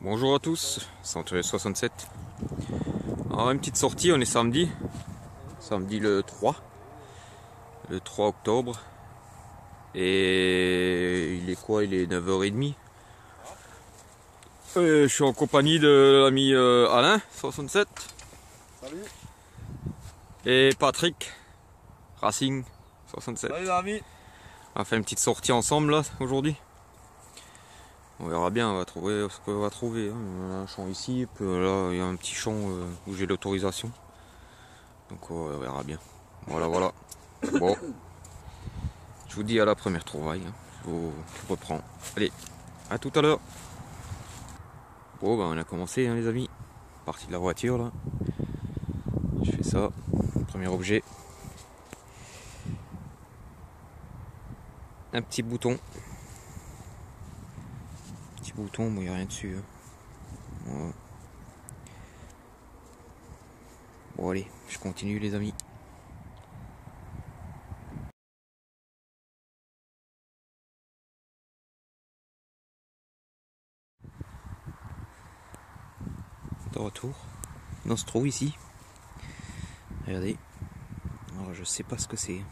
Bonjour à tous, Century 67. Alors une petite sortie, on est samedi le 3 octobre. Et il est quoi? Il est 9h30. Je suis en compagnie de l'ami Alain 67. Salut. Et Patrick Racing 67. Salut les amis. On va faire une petite sortie ensemble là aujourd'hui. On verra bien, on va trouver ce qu'on va trouver. Il y a un champ ici, et puis là il y a un petit champ où j'ai l'autorisation. Donc on verra bien. Voilà. Bon, je vous dis à la première trouvaille. Je vous reprends. Allez, à tout à l'heure. Bon, on a commencé les amis. Partie de la voiture là. Je fais ça. Premier objet. Un petit bouton. Bon, il n'y a rien dessus. Voilà. Bon allez, je continue les amis. De retour dans ce trou ici. Regardez. Alors je sais pas ce que c'est.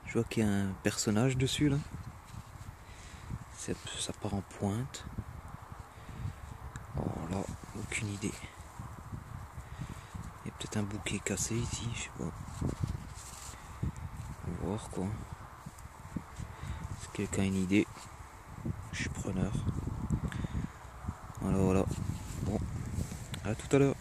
Je vois qu'il y a un personnage dessus là. Ça part en pointe. Oh là, aucune idée. Il y a peut-être un bouquet cassé ici, je sais pas. On va voir quoi. Si quelqu'un a une idée, je suis preneur. Voilà. Bon, à tout à l'heure.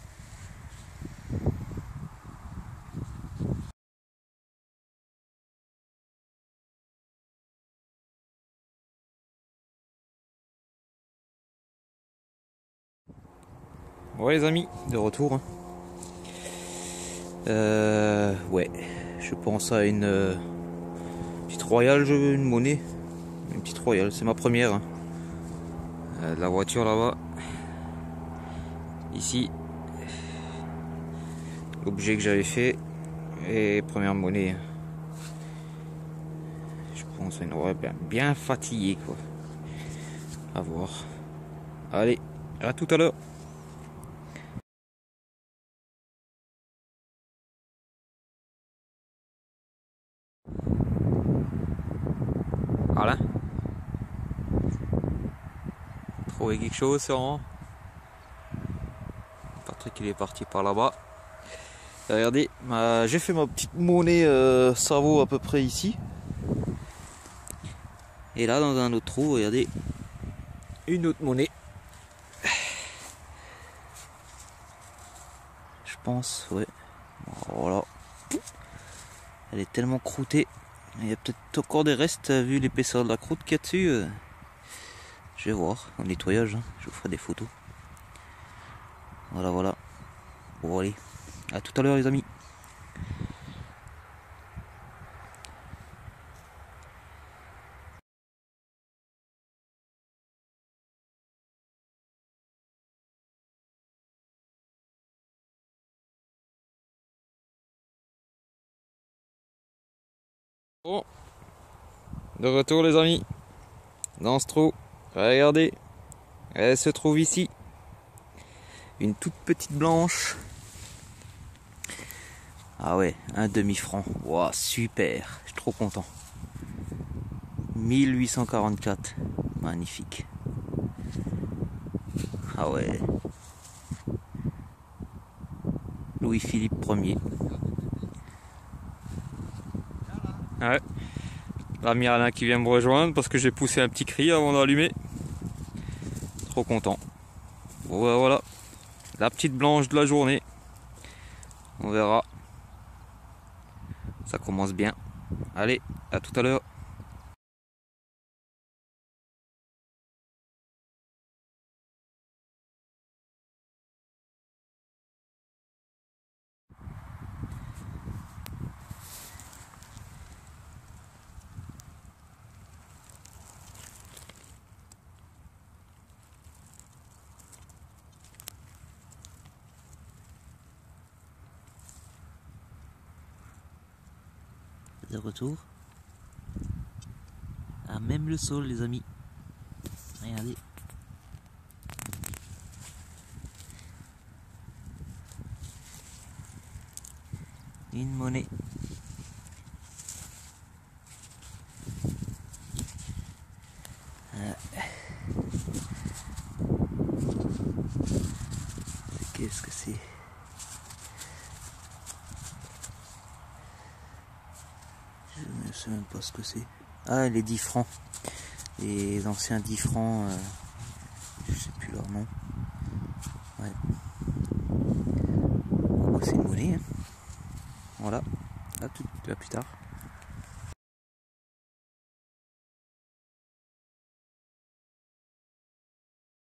Ouais les amis, de retour. Ouais, je pense à une petite royale, une monnaie. Une petite royale, c'est ma première. De la voiture là-bas. Ici. L'objet que j'avais fait. Et première monnaie. Je pense à une royale bien fatiguée quoi. À voir. Allez, à tout à l'heure. Alain, trouvé quelque chose sûrement. Patrick il est parti par là-bas. Regardez, j'ai fait ma petite monnaie, ça vaut à peu près ici. Et là dans un autre trou, regardez, une autre monnaie. Je pense, ouais. Voilà. Elle est tellement croûtée. Il y a peut-être encore des restes vu l'épaisseur de la croûte qu'il y a dessus. Je vais voir au nettoyage, je vous ferai des photos. Voilà. Bon allez, à tout à l'heure les amis. Bon, de retour les amis. Dans ce trou, regardez, elle se trouve ici. Une toute petite blanche. Ah ouais, un demi-franc. Wow, super, je suis trop content. 1844, magnifique. Ah ouais. Louis-Philippe Ier. Ouais. L'ami Alain qui vient me rejoindre parce que j'ai poussé un petit cri avant d'allumer. Trop content. Bon bah voilà. La petite blanche de la journée. On verra. Ça commence bien. Allez, à tout à l'heure. De retour. Ah, même le sol les amis. Regardez. Une monnaie. Qu'est-ce que c'est? Je ne sais même pas ce que c'est. Ah, les 10 francs. Les anciens 10 francs. Je sais plus leur nom. Ouais. Oh, c'est une monnaie. Hein. Voilà. À plus tard.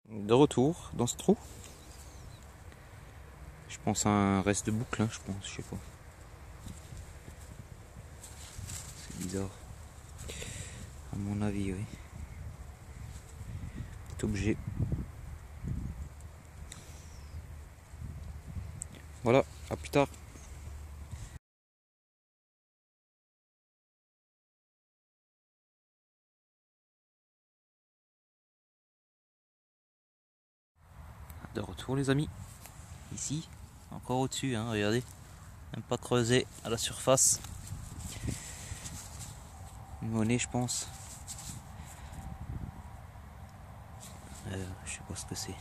De retour dans ce trou. Je pense à un reste de boucle, hein, je pense, je sais pas. C'est bizarre. À mon avis, oui. Cet objet. Voilà, à plus tard. De retour les amis. Ici, encore au-dessus, hein, regardez. Même pas creusé à la surface. Une monnaie je pense. Je sais pas ce que c'est.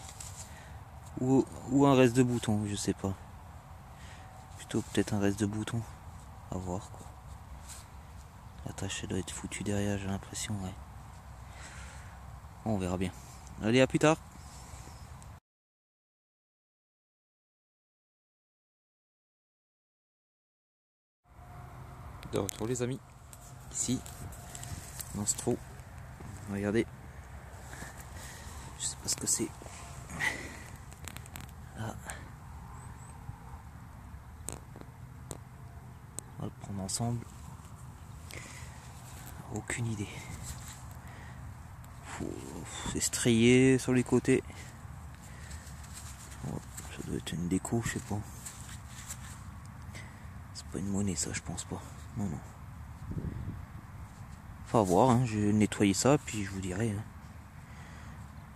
Ou un reste de bouton, je sais pas. Plutôt peut-être un reste de bouton. À voir quoi. La tâche elle doit être foutue derrière, j'ai l'impression, ouais. Bon, on verra bien. Allez, à plus tard. De retour les amis. Ici, dans ce trou. Regardez. Je sais pas ce que c'est. Là. On va le prendre ensemble. Aucune idée. C'est strié sur les côtés. Oh, ça doit être une déco, je sais pas. C'est pas une monnaie ça, je pense pas. Non, non. Faut voir, hein. Je vais nettoyer ça puis je vous dirai. Hein.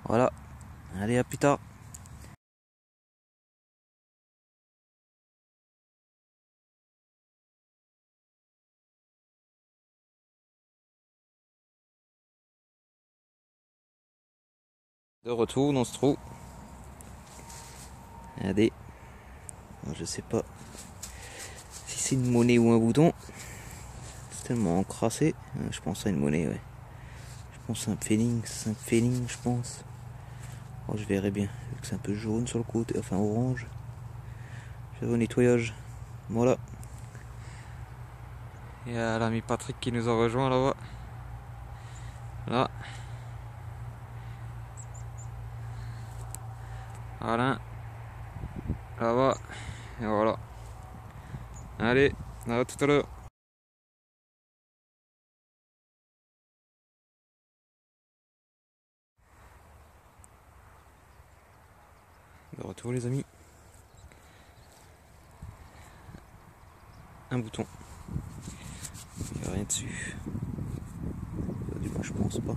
Voilà. Allez, à plus tard. De retour dans ce trou. Regardez. Alors, je sais pas si c'est une monnaie ou un bouton. C'est tellement encrassé. Je pense à une monnaie, ouais. Je pense à un pfennig, c'est un pfennig, je pense. Oh, je verrai bien, vu que c'est un peu jaune sur le côté, enfin orange. Je vais au nettoyage. Voilà. Il y a l'ami Patrick qui nous a rejoint là-bas. Là. Alain. Là-bas. Et voilà. Allez, à tout à l'heure. De retour les amis. Un bouton. Il n'y a rien dessus. Du coup je pense pas.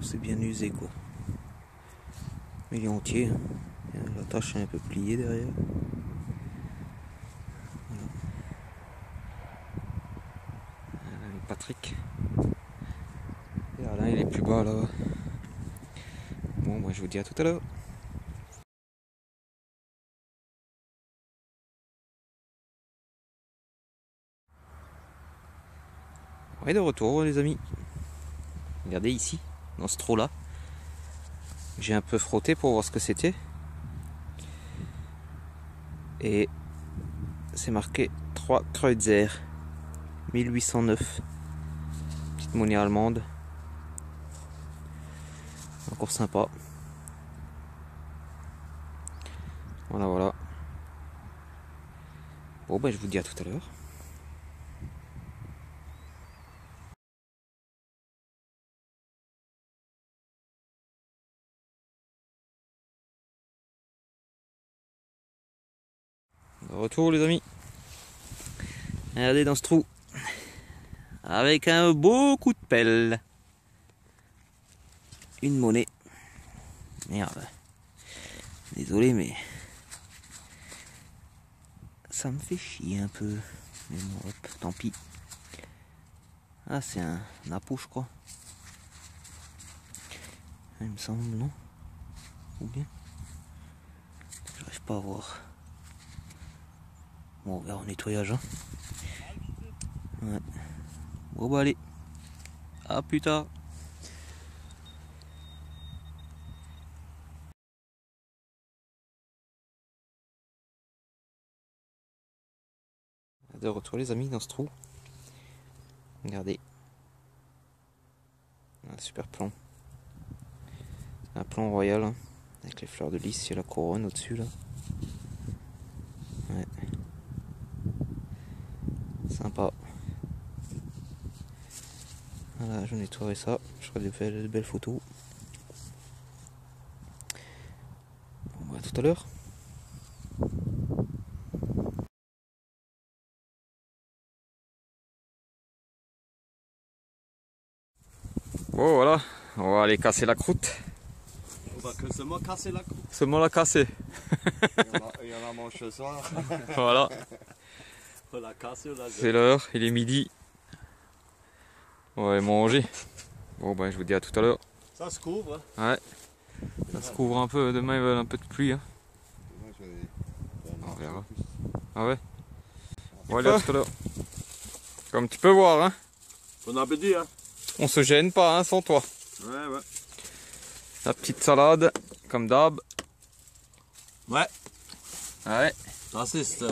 C'est bien usé quoi. Mais il est entier. Hein. La tâche est un peu pliée derrière. Voilà. Patrick. Et Alain il est plus bas là. Bon moi je vous dis à tout à l'heure. Ouais, de retour les amis. Regardez ici, dans ce trou là. J'ai un peu frotté pour voir ce que c'était. Et c'est marqué 3 Kreutzer 1809. Petite monnaie allemande. Encore sympa. Voilà, voilà. Bon, ben je vous dis à tout à l'heure. De retour les amis. Regardez dans ce trou. Avec un beau coup de pelle. Une monnaie. Merde. Désolé mais Ça me fait chier un peu. Mais bon, hop, tant pis. Ah, c'est un napo, je crois. Il me semble, non? Ou bien? J'arrive pas à voir. Bon, on verra au nettoyage. Hein. Ouais. Bon, bah allez. À plus tard. De retour les amis dans ce trou. Regardez. Un super plan. Un plan royal. Hein, avec les fleurs de lys et la couronne au-dessus là. Ouais. Sympa. Voilà, je nettoierai ça. Je ferai de belles photos. Bon, à tout à l'heure. Bon voilà, on va aller casser la croûte. On va que seulement casser la croûte. Seulement la casser. Il y en a mange ce soir. Voilà. On l'a cassé, on l'a C'est l'heure, il est midi. On va aller manger. Bon ben je vous dis à tout à l'heure. Ça se couvre. Ouais. Ça se couvre un peu, demain il va y avoir un peu de pluie. Hein. On verra. Ah ouais. Bon allez à tout à l'heure. Comme tu peux voir, hein. Bon appétit, hein. On se gêne pas hein, sans toi. Ouais, ouais. La petite salade, comme d'hab. Ouais. Ouais. Das ist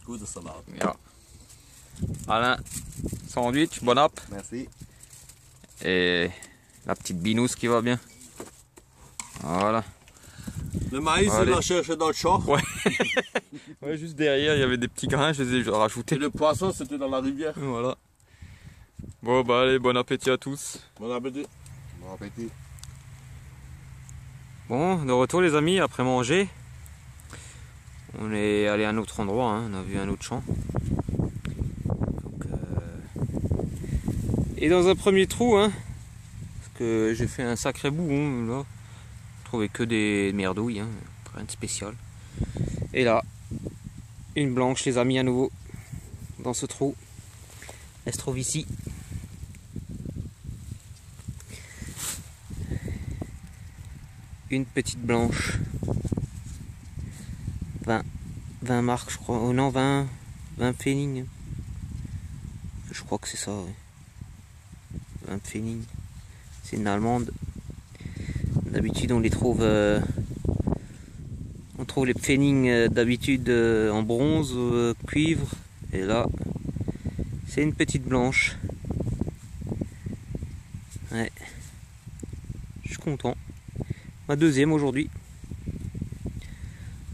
gute Salat. Ja. Alain, sandwich, bon app. Merci. Et la petite binousse qui va bien. Voilà. Le maïs, Allez. il l'a cherché dans le champ. Ouais. Ouais, juste derrière, il y avait des petits grains, je les ai Et rajoutés. le poisson, c'était dans la rivière. Voilà. Bon bah allez, bon appétit à tous. Bon appétit. Bon appétit. Bon, de retour les amis, après manger. On est allé à un autre endroit, hein, on a vu un autre champ. Donc, et dans un premier trou, hein, parce que j'ai fait un sacré bout, hein, là. Je trouvais que des merdouilles, hein, rien de spécial. Et là, une blanche les amis à nouveau, dans ce trou. Elle se trouve ici. Une petite blanche. 20 marques je crois. Oh non, 20 Pfennig. Je crois que c'est ça, ouais. 20 Pfennig. C'est une allemande. D'habitude on les trouve on trouve les Pfennig d'habitude en bronze, cuivre. Et là c'est une petite blanche. Ouais. Je suis content. Ma deuxième aujourd'hui.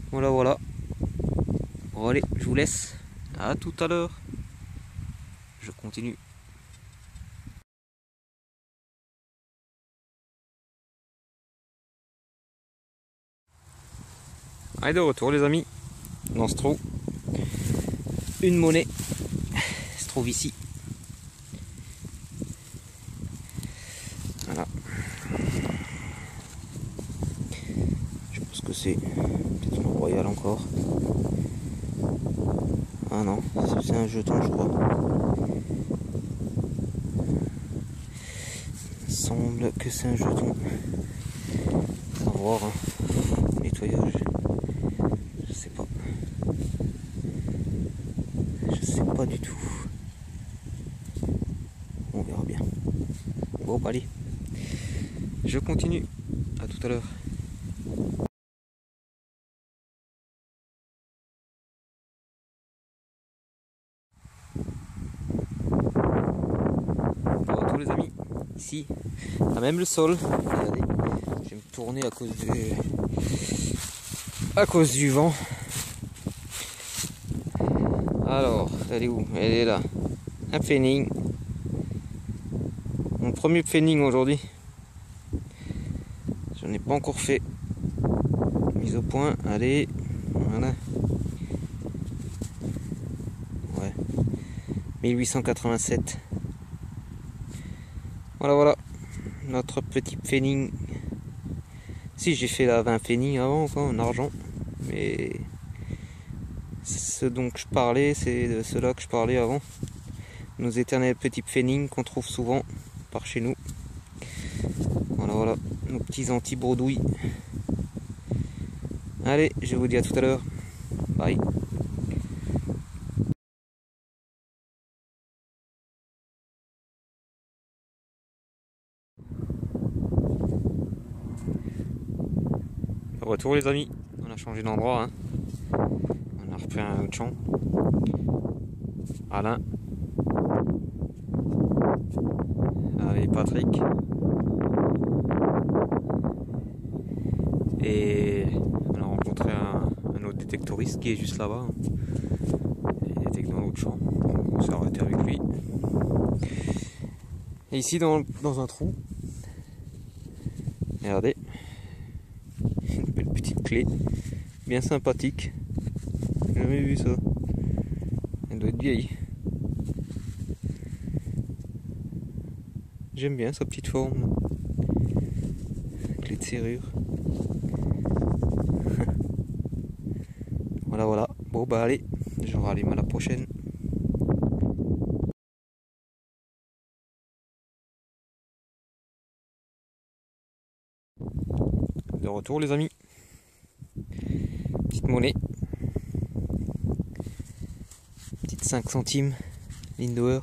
Voilà, voilà. Bon allez, je vous laisse. À tout à l'heure. Je continue. Allez, de retour les amis. Dans ce trou. Une monnaie. Se trouve ici. Voilà. Je pense que c'est peut-être une royale encore. Ah non, c'est un jeton je crois. Il semble que c'est un jeton. À voir, hein. Nettoyage. Je sais pas. Je sais pas du tout. On verra bien. Bon, bah, allez. Je continue. À tout à l'heure. Bonjour les amis. Ici, à même le sol. Regardez. Je vais me tourner à cause du vent. Alors, elle est où? Elle est là. Un Pfennig. Mon premier Pfennig aujourd'hui. J'en ai pas encore fait. Mise au point. Allez. Voilà. Ouais. 1887. Voilà, voilà. Notre petit Pfennig. Si j'ai fait la 20 Pfennig avant, quoi, en argent. Mais ce dont je parlais, c'est de cela que je parlais avant. Nos éternels petits pfennig qu'on trouve souvent par chez nous. Voilà, nos petits anti-bredouilles. Allez, je vous dis à tout à l'heure. Bye. Retour les amis, on a changé d'endroit, hein. On a repris un autre champ. Alain. Avec Patrick. Et on a rencontré un autre détectoriste qui est juste là-bas. Il était dans l'autre champ, on s'est arrêté avec lui. Et ici dans un trou, regardez, une belle petite clé, bien sympathique. J'ai jamais vu ça. Elle doit être vieille. J'aime bien sa petite forme là. Clé de serrure. Voilà. Bon bah allez, je rallume à la prochaine. De retour les amis. Petite monnaie. Petite 5 centimes. Lindauer.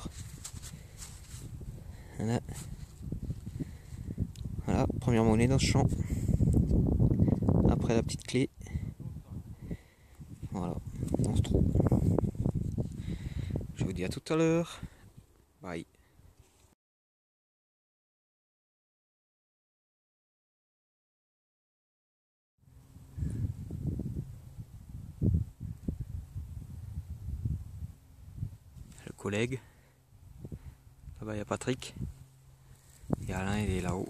Voilà, première monnaie dans ce champ. Après la petite clé. Voilà, dans ce trou. Je vous dis à tout à l'heure. Bye. Le collègue. Là-bas il y a Patrick. Et Alain il est là-haut.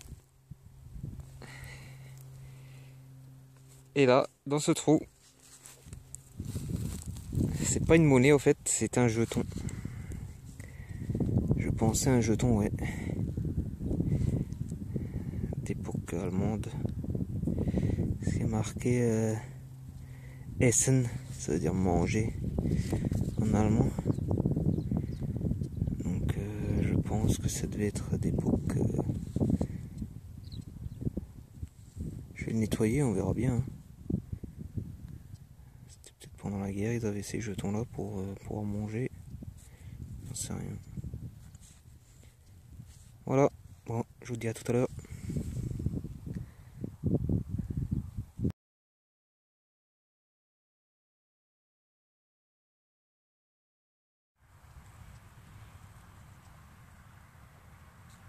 Et là, dans ce trou, c'est pas une monnaie au fait, c'est un jeton. Je pensais un jeton, ouais. D'époque allemande. C'est marqué Essen, ça veut dire manger en allemand. Donc je pense que ça devait être d'époque. Je vais le nettoyer, on verra bien. C'était peut-être pendant la guerre, ils avaient ces jetons là pour pouvoir manger. J'en sais rien. Voilà, bon, je vous dis à tout à l'heure.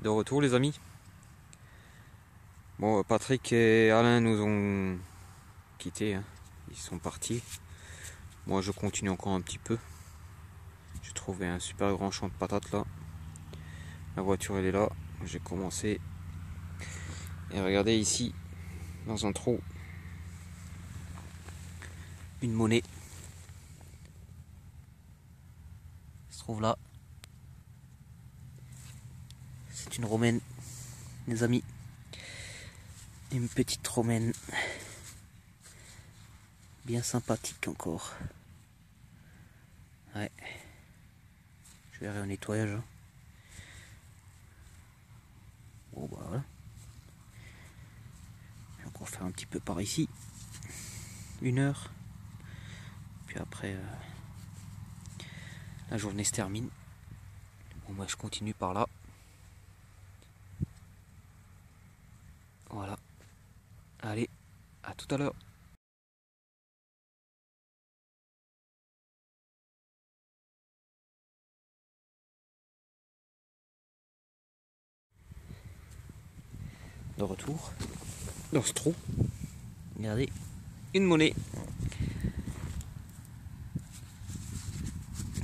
De retour les amis. Bon, Patrick et Alain nous ont quittés, hein. Ils sont partis. Moi je continue encore un petit peu. J'ai trouvé un super grand champ de patates là. La voiture elle est là. J'ai commencé. Et regardez ici, dans un trou, une monnaie. Elle se trouve là. C'est une romaine, les amis. Une petite romaine. Bien sympathique encore. Ouais. Je verrai un nettoyage. Hein. Bon bah voilà. Je vais encore faire un petit peu par ici. 1 heure. Puis après la journée se termine. Bon bah je continue par là. Voilà. Allez, à tout à l'heure. De retour dans ce trou. Regardez, une monnaie.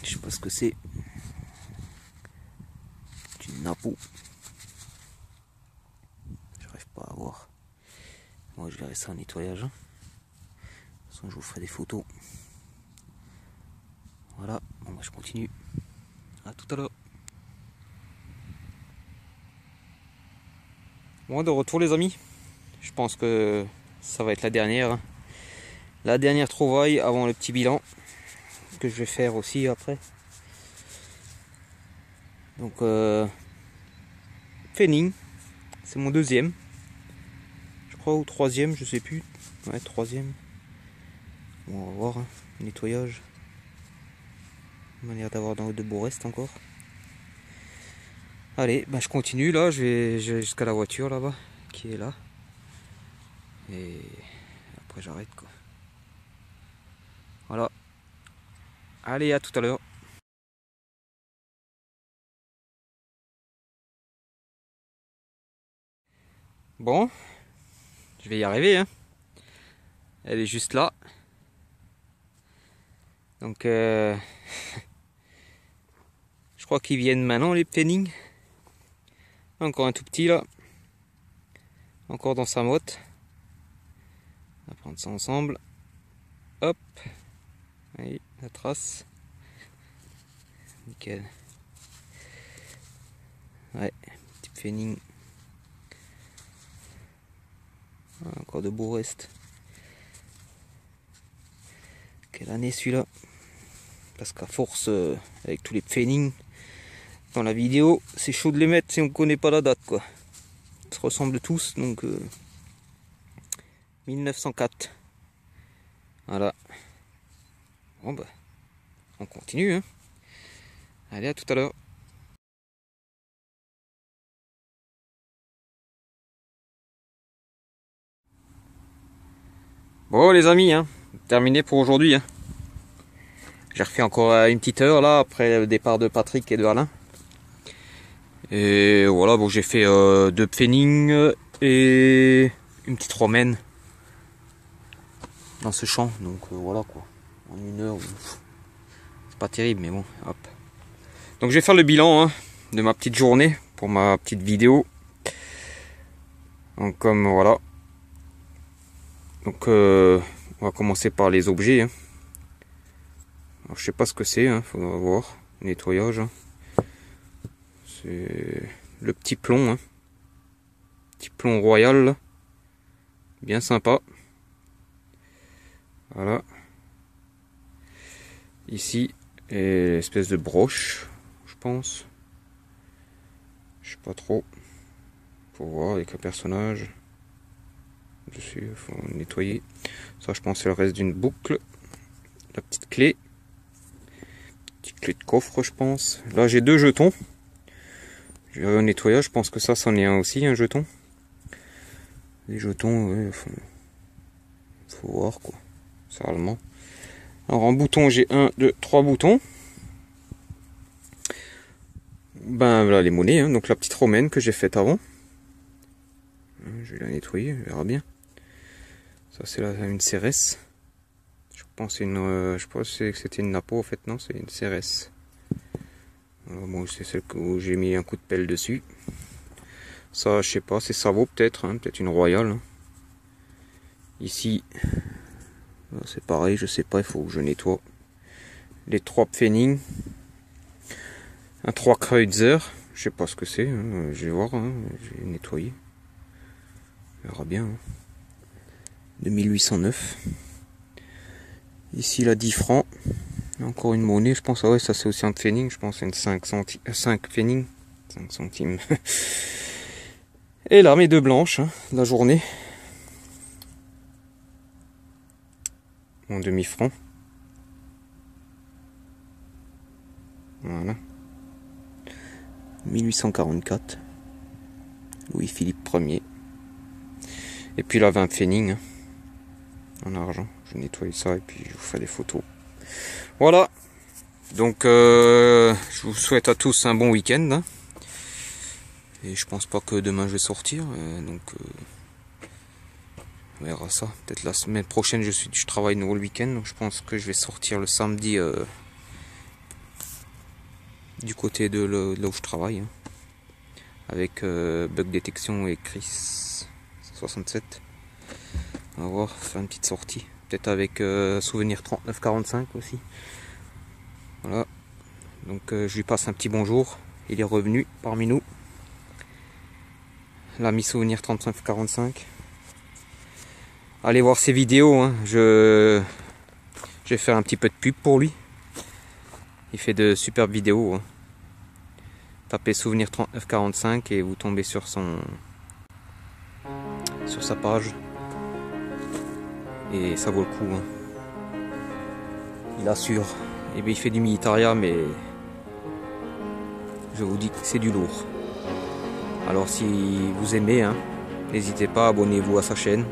Je sais pas ce que c'est. C'est une napo. J'arrive pas à voir. Moi je verrai ça en nettoyage. De toute façon je vous ferai des photos. Voilà, bon bah je continue. À tout à l'heure. Bon, de retour les amis. Je pense que ça va être la dernière. La dernière trouvaille avant le petit bilan. ce que je vais faire aussi après. Donc Pfennig, c'est mon deuxième, je crois, ou troisième, je sais plus. Ouais, troisième. Bon, on va voir, hein. Nettoyage. On a l'air d'avoir de beaux restes encore. Allez, bah je continue là, je vais jusqu'à la voiture là-bas, qui est là. Et après j'arrête quoi. Voilà. Allez, à tout à l'heure. Bon, je vais y arriver, hein. Elle est juste là. Donc je crois qu'ils viennent maintenant, les Pfennig. Encore un tout petit là. Encore dans sa motte. On va prendre ça ensemble. Hop. Allez, la trace. Nickel. Ouais, petit Pfennig. Encore de beaux restes. Quelle année celui-là? Parce qu'à force, avec tous les Pfennig dans la vidéo, c'est chaud de les mettre si on connaît pas la date quoi. Ils se ressemblent tous, donc 1904. Voilà. Bon bah, on continue, hein. Allez, à tout à l'heure. Bon les amis, hein, terminé pour aujourd'hui, hein. J'ai refait encore une petite heure là après le départ de Patrick et de Alain. Et voilà, bon, j'ai fait 2 Pfennig et une petite romaine dans ce champ. Donc voilà quoi, en une heure, c'est pas terrible mais bon, hop. Donc je vais faire le bilan, hein, de ma petite journée pour ma petite vidéo. Donc comme voilà. Donc on va commencer par les objets, hein. Alors, je sais pas ce que c'est, hein, faudra voir. Nettoyage, hein. C'est le petit plomb, hein. Petit plomb royal là. Bien sympa. Voilà. Ici, espèce de broche, je pense. Je sais pas trop. Faut voir avec un personnage dessus, faut nettoyer. Ça, je pense, c'est le reste d'une boucle. La petite clé. Petite clé de coffre, je pense. Là, j'ai 2 jetons. Je vais nettoyer, je pense que ça, c'en est un aussi, un jeton. Les jetons, ouais, faut voir quoi. C'est allemand. Alors en bouton, j'ai 1, 2, 3 boutons. Ben voilà les monnaies, hein. Donc la petite romaine que j'ai faite avant. Je vais la nettoyer, on verra bien. Ça c'est une CRS. Je pense que c'était une Napo en fait, non, c'est une CRS. Bon, c'est celle où j'ai mis un coup de pelle dessus. Ça, je sais pas, c'est Savo peut-être, hein, peut-être une Royale. Hein. Ici, c'est pareil, je sais pas, il faut que je nettoie. Les 3 Pfennig. Un 3 Kreutzer, je sais pas ce que c'est, hein, je vais voir, hein, je vais nettoyer. On verra bien. Hein. De 1809. Ici, la 10 francs. Encore une monnaie, je pense. Ah ouais, ça c'est aussi un Pfennig, je pense. C'est une 5 Pfennig. 5 centimes. Et là, mes 2 blanches, hein, de la journée. Mon demi-franc. Voilà. 1844. Louis-Philippe Ier. Et puis là, 20 Pfennig. Hein, en argent. Je nettoie ça et puis je vous ferai des photos. Voilà. Donc, je vous souhaite à tous un bon week-end. Hein. Et je pense pas que demain je vais sortir. Donc, on verra ça. Peut-être la semaine prochaine, je travaille nouveau le week-end. Donc, je pense que je vais sortir le samedi du côté de là où je travaille. Hein, avec Bug Détection et Chris 67. On va voir, faire une petite sortie. Peut-être avec Souvenir 3945 aussi. Voilà. Donc je lui passe un petit bonjour. Il est revenu parmi nous. L'ami Souvenir 3945. Allez voir ses vidéos. Hein. Je vais faire un petit peu de pub pour lui. Il fait de superbes vidéos. Hein. Tapez Souvenir 3945 et vous tombez sur sa page. Et ça vaut le coup. Hein. Il assure. Et bien, il fait du militaria, mais je vous dis que c'est du lourd. Alors si vous aimez, hein, n'hésitez pas, abonnez-vous à sa chaîne.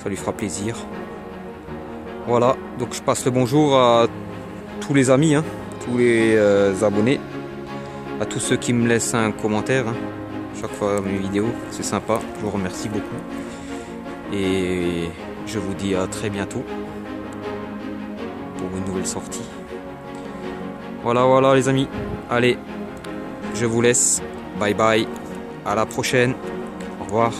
Ça lui fera plaisir. Voilà, donc je passe le bonjour à tous les amis, hein, tous les abonnés, à tous ceux qui me laissent un commentaire, hein, chaque fois mes vidéos, c'est sympa, je vous remercie beaucoup. Et je vous dis à très bientôt pour une nouvelle sortie. Voilà les amis, allez, je vous laisse, bye bye, à la prochaine, au revoir.